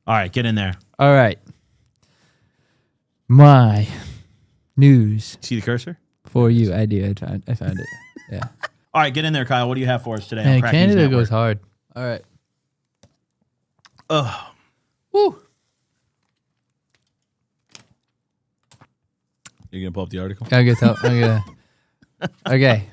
All right, get in there. All right. My news See the cursor? for you. I do. I found it. Yeah. All right, get in there, Kyle. What do you have for us today? Man, on Canada Crackheads goes Network? hard. All right. Ugh. Woo. You're going to pull up the article? I'm gonna. Okay.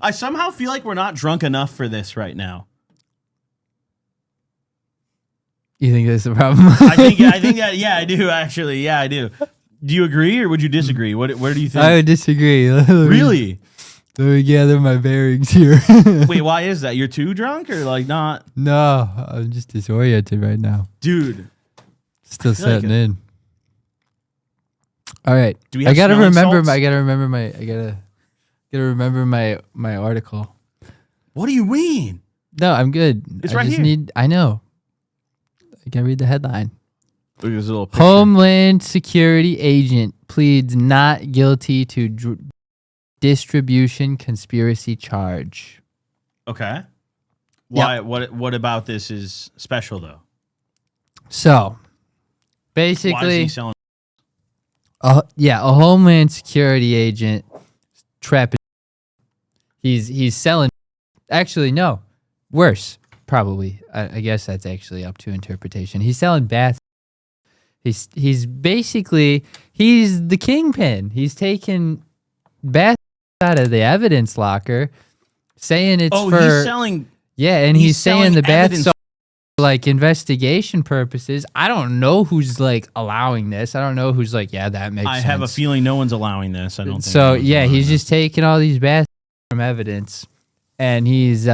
I somehow feel like we're not drunk enough for this right now. You think that's the problem? I think that, yeah, I do, actually. Yeah, I do. Do you agree or would you disagree? Where do you think? I would disagree. Really? Let me gather my bearings here. Wait, why is that? You're too drunk or like not? No, I'm just disoriented right now. Dude. Still feel like setting in. All right. Do we have smelling salts? I gotta remember my article. What do you mean? No, I'm good. It's I right just here. I know. I can read the headline. Look at this little picture. Homeland Security agent pleads not guilty to distribution conspiracy charge. Okay. Why? What about this is special though? So, Why is basically, he selling? a Homeland Security agent trapping. He's selling. Actually, no, worse. Probably. I guess that's actually up to interpretation. He's selling bath. He's basically the kingpin. He's taking bath out of the evidence locker, saying it's for. He's selling. Yeah, and he's saying selling the bath evidence. for like investigation purposes. I don't know who's like allowing this. I don't know who's like, yeah, that makes sense. I have a feeling no one's allowing this. I don't think. So anyone's yeah, allowing he's this. just taking all these baths from evidence, and he's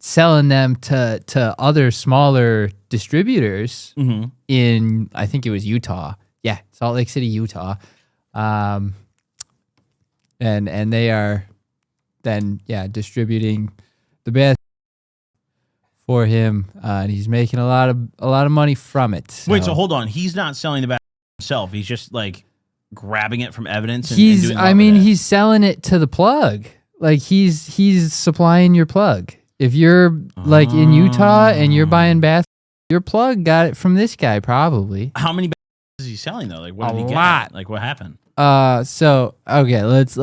selling them to other smaller distributors Mhm. in, I think it was Utah. Yeah, Salt Lake City, Utah. And they are then distributing the bath for him, and he's making a lot of money from it. Wait, so hold on. He's not selling the bat himself. He's just like grabbing it from evidence. And doing what with it? He's selling it to the plug. Like he's supplying your plug. If you're like in Utah and you're buying bath, your plug got it from this guy probably. How many bats is he selling though? Like what A did he get? lot. Like what happened? So okay, let's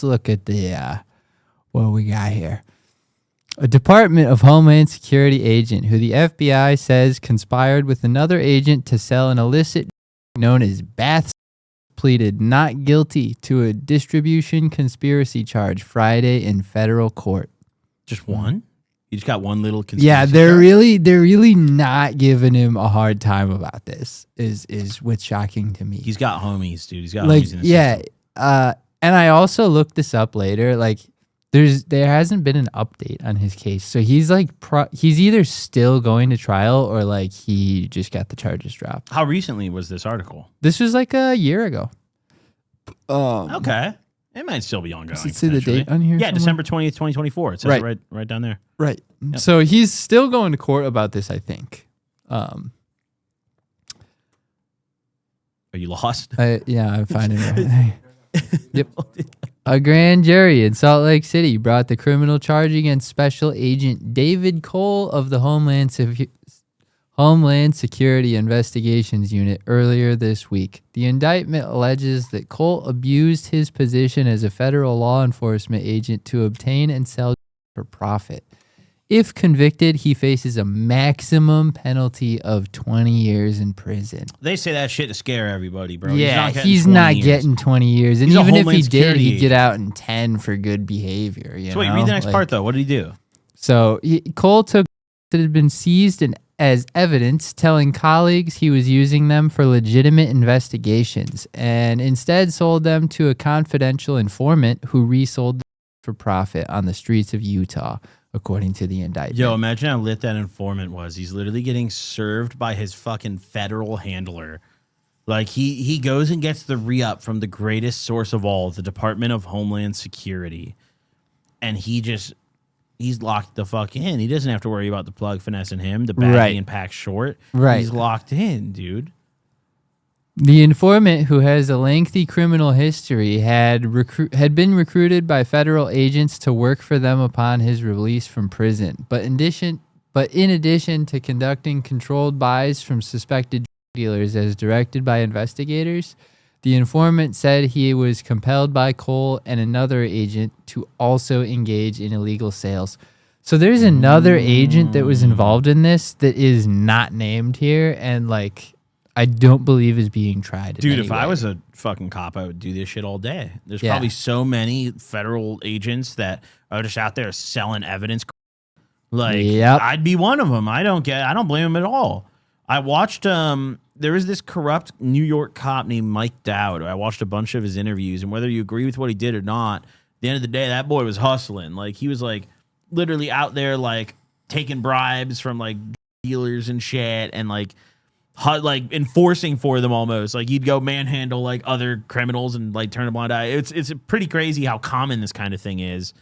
look at the what we got here. A Department of Homeland Security agent who the FBI says conspired with another agent to sell an illicit known as bath pleaded not guilty to a distribution conspiracy charge Friday in federal court. Just one? You just got one little conspiracy. Yeah, they're charge? really not giving him a hard time about this. Is what's shocking to me. He's got homies, dude. He's got Like homies in the system. and I also looked this up later. Like there hasn't been an update on his case, so he's like he's either still going to trial or like he just got the charges dropped. How recently was this article? This was like a year ago. Okay. It might still be ongoing. Does it say the potentially. date on here? Yeah, somewhere? December 20th, 2024. It says Right. it right down there. Right. Yep. So he's still going to court about this, I think. Are you lost? I'm finding it. Yep. A grand jury in Salt Lake City brought the criminal charge against Special Agent David Cole of the Homeland Security Investigations Unit earlier this week. The indictment alleges that Cole abused his position as a federal law enforcement agent to obtain and sell for profit. If convicted, he faces a maximum penalty of 20 years in prison. They say that shit to scare everybody, bro. Yeah, he's not getting 20 years. And He's a even if Homeland he did, Security he'd get agent. out in 10 for good behavior. You So wait, know? read the next Like, part though. What did he do? So Cole took that had been seized as evidence, telling colleagues he was using them for legitimate investigations, and instead sold them to a confidential informant who resold them for profit on the streets of Utah, according to the indictment. Yo, imagine how lit that informant was. He's literally getting served by his fucking federal handler. Like he goes and gets the re-up from the greatest source of all, the Department of Homeland Security. And he's locked the fuck in. He doesn't have to worry about the plug finessing him, the bag Right. being packed short. Right. He's locked in, dude. The informant, who has a lengthy criminal history, had been recruited by federal agents to work for them upon his release from prison. But in addition But in addition to conducting controlled buys from suspected dealers as directed by investigators, the informant said he was compelled by Cole and another agent to also engage in illegal sales. So there's another agent that was involved in this that is not named here, and like I don't believe is being tried. Dude, if I was a fucking cop, I would do this shit all day. There's probably so many federal agents that are just out there selling evidence. Like, I'd be one of them. I don't blame him at all. I watched, there was this corrupt New York cop named Mike Dowd. I watched a bunch of his interviews, and whether you agree with what he did or not, at the end of the day, that boy was hustling. Like, he was like literally out there, like taking bribes from like dealers and shit, and like enforcing for them almost. Like, he'd go manhandle like other criminals and like turn a blind eye. It's pretty crazy how common this kind of thing is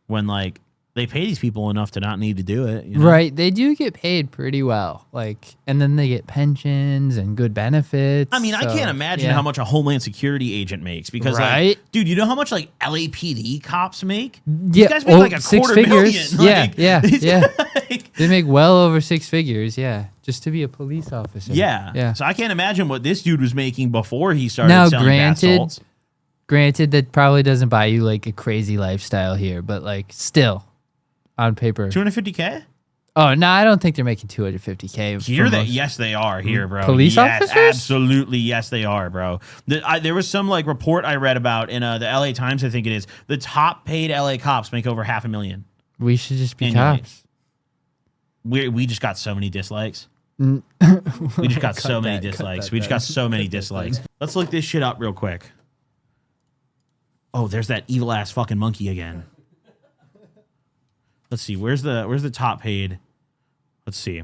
when like they pay these people enough to not need to do it. You know? Right. They do get paid pretty well. Like, and then they get pensions and good benefits. I mean, I can't imagine how much a Homeland Security agent makes because, like, dude, you know how much like LAPD cops make? These guys make like a $250,000. Like, they make well over 6 figures. Yeah. Just to be a police officer. Yeah. So I can't imagine what this dude was making before he started selling bath salts. Granted, that probably doesn't buy you like a crazy lifestyle here, but like still. On paper, $250K. Oh no, I don't think they're making $250K here. Yes, they are here, bro. Police officers, absolutely, yes, they are, bro. There was some like report I read about in the LA Times. I think it is the top paid LA cops make over $500,000. We should just be cops. We just got so many dislikes. We just got so many dislikes. We just got so many dislikes. Let's look this shit up real quick. Oh, there's that evil ass fucking monkey again. Let's see. Where's the top paid? Let's see.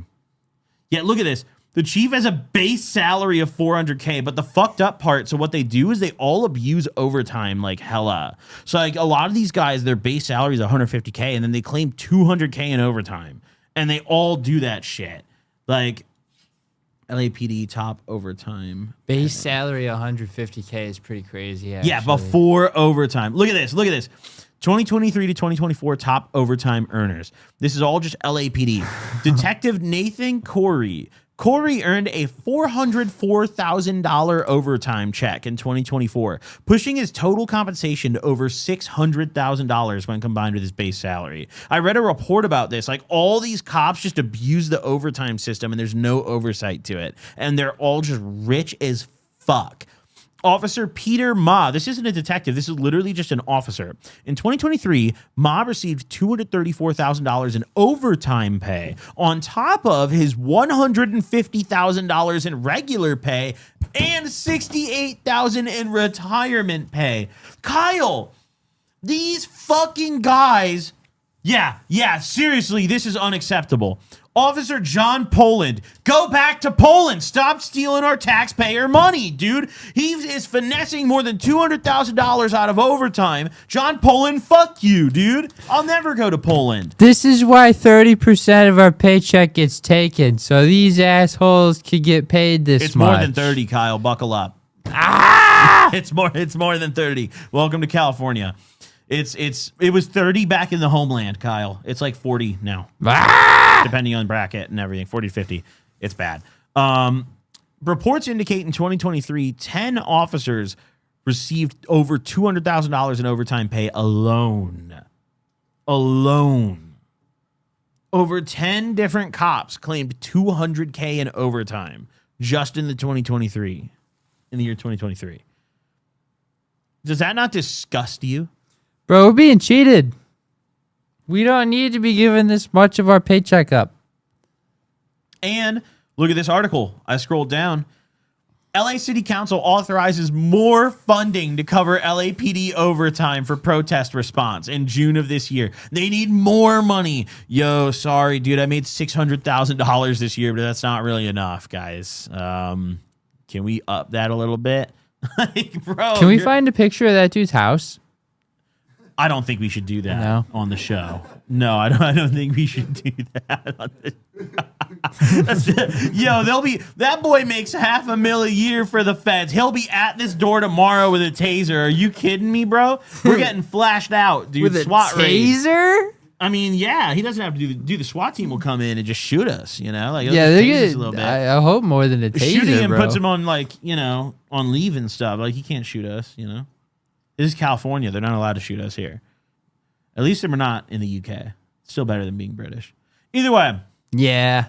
Yeah, look at this. The chief has a base salary of $400K, but the fucked up part, so what they do is they all abuse overtime like hella. So like a lot of these guys, their base salary is $150K, and then they claim $200K in overtime. And they all do that shit. Like LAPD top overtime. Base salary $150K is pretty crazy, actually. Yeah, before overtime. Look at this. 2023 to 2024 top overtime earners. This is all just LAPD. Detective Nathan Corey. Corey earned a $404,000 overtime check in 2024, pushing his total compensation to over $600,000 when combined with his base salary. I read a report about this. Like, all these cops just abuse the overtime system, and there's no oversight to it. And they're all just rich as fuck. Officer Peter Ma, this isn't a detective, this is literally just an officer. In 2023, Ma received $234,000 in overtime pay on top of his $150,000 in regular pay and $68,000 in retirement pay. Kyle, these fucking guys, seriously, this is unacceptable. Officer John Poland, go back to Poland. Stop stealing our taxpayer money, dude. He is finessing more than $200,000 out of overtime. John Poland, fuck you, dude. I'll never go to Poland. This is why 30% of our paycheck gets taken, so these assholes can get paid this much. It's more than 30, Kyle. Buckle up. Ah! It's more than 30. Welcome to California. It was 30 back in the Homeland, Kyle. It's like 40 now. Depending on bracket and everything, 40 to 50. It's bad. Reports indicate in 2023, 10 officers received over $200,000 in overtime pay alone. Over 10 different cops claimed $200K in overtime just in the year 2023. Does that not disgust you? Bro, we're being cheated. We don't need to be giving this much of our paycheck up. And look at this article. I scrolled down. LA City Council authorizes more funding to cover LAPD overtime for protest response in June of this year. They need more money. Yo, sorry, dude. I made $600,000 this year, but that's not really enough, guys. Can we up that a little bit? Like, bro, can we find a picture of that dude's house? I don't think we should do that on the show. No, I don't think we should do that. That boy makes $500,000 a year for the feds. He'll be at this door tomorrow with a taser. Are you kidding me, bro? We're getting flashed out, dude. With a SWAT taser? raid. I mean, yeah, he doesn't have to do the SWAT team will come in and just shoot us, you know? Like, Yeah, they're they're a little good. bit. I hope more than a taser, Shooting him bro. puts him on, like, you know, on leave and stuff. Like, he can't shoot us, you know? This is California. They're not allowed to shoot us here. At least we're not in the UK. Still better than being British. Either way. Yeah.